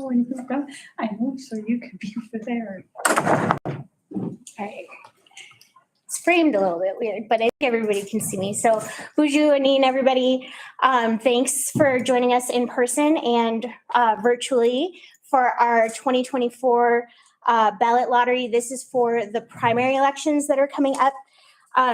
and you've got, I know, so you could be over there. All right. It's framed a little bit weird, but I think everybody can see me. So Buju, Anine, everybody, thanks for joining us in person and virtually for our 2024 ballot lottery. This is for the primary elections that are coming up.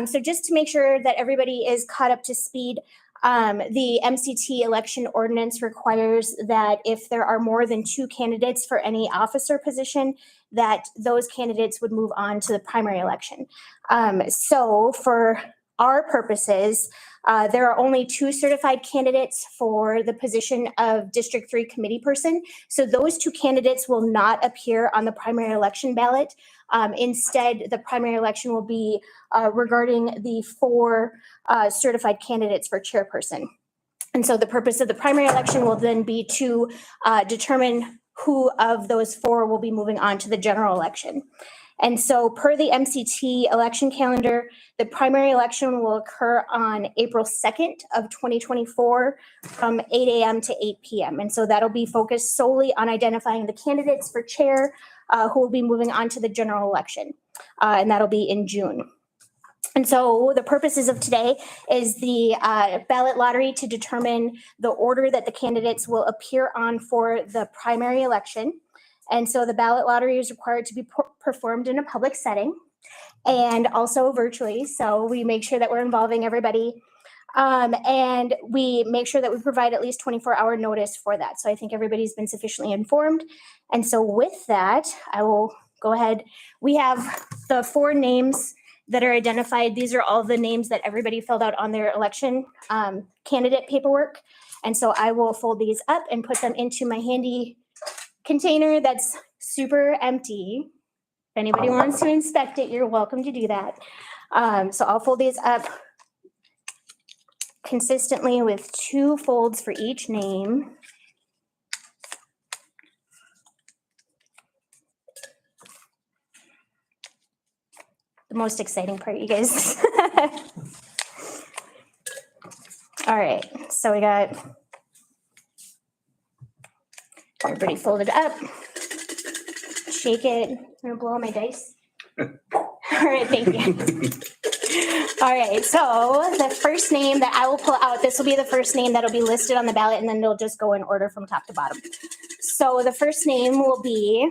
So just to make sure that everybody is caught up to speed, the MCT election ordinance requires that if there are more than 2 candidates for any officer position, that those candidates would move on to the primary election. So for our purposes, there are only 2 certified candidates for the position of District 3 committee person. So those 2 candidates will not appear on the primary election ballot. Instead, the primary election will be regarding the 4 certified candidates for chairperson. And so the purpose of the primary election will then be to determine who of those 4 will be moving on to the general election. And so per the MCT election calendar, the primary election will occur on April 2nd of 2024 from 8 a.m. to 8 p.m. And so that'll be focused solely on identifying the candidates for chair who will be moving on to the general election. And that'll be in June. And so the purposes of today is the ballot lottery to determine the order that the candidates will appear on for the primary election. And so the ballot lottery is required to be performed in a public setting and also virtually. So we make sure that we're involving everybody. And we make sure that we provide at least 24-hour notice for that. So I think everybody's been sufficiently informed. And so with that, I will go ahead. We have the 4 names that are identified. These are all the names that everybody filled out on their election candidate paperwork. And so I will fold these up and put them into my handy container that's super empty. If anybody wants to inspect it, you're welcome to do that. So I'll fold these up consistently with 2 folds for each name. The most exciting part, you guys. All right, so we got everybody folded up. Shake it. I'm gonna blow on my dice. All right, thank you. All right, so the first name that I will pull out, this will be the first name that'll be listed on the ballot, and then they'll just go in order from top to bottom. So the first name will be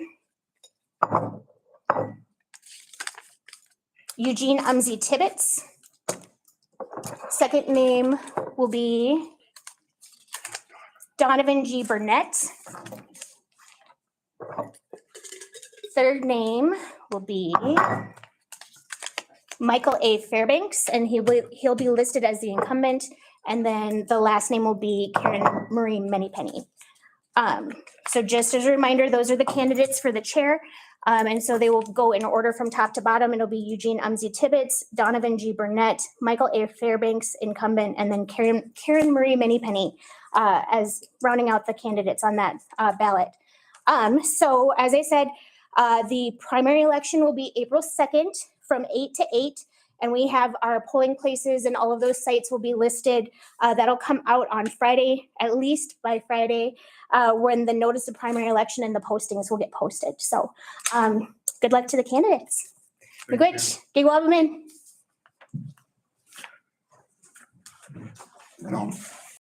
Eugene Umsey Tibbetts. Second name will be Donovan G. Burnett. Third name will be Michael A. Fairbanks, and he'll be listed as the incumbent. And then the last name will be Karen Marie Manypenny. So just as a reminder, those are the candidates for the chair. And so they will go in order from top to bottom. It'll be Eugene Umsey Tibbetts, Donovan G. Burnett, Michael A. Fairbanks, incumbent, and then Karen Marie Manypenny as rounding out the candidates on that ballot. So as I said, the primary election will be April 2nd from 8 to 8. And we have our polling places and all of those sites will be listed. That'll come out on Friday, at least by Friday, when the notice of primary election and the postings will get posted. So good luck to the candidates. Miigwech, Gigwabamin.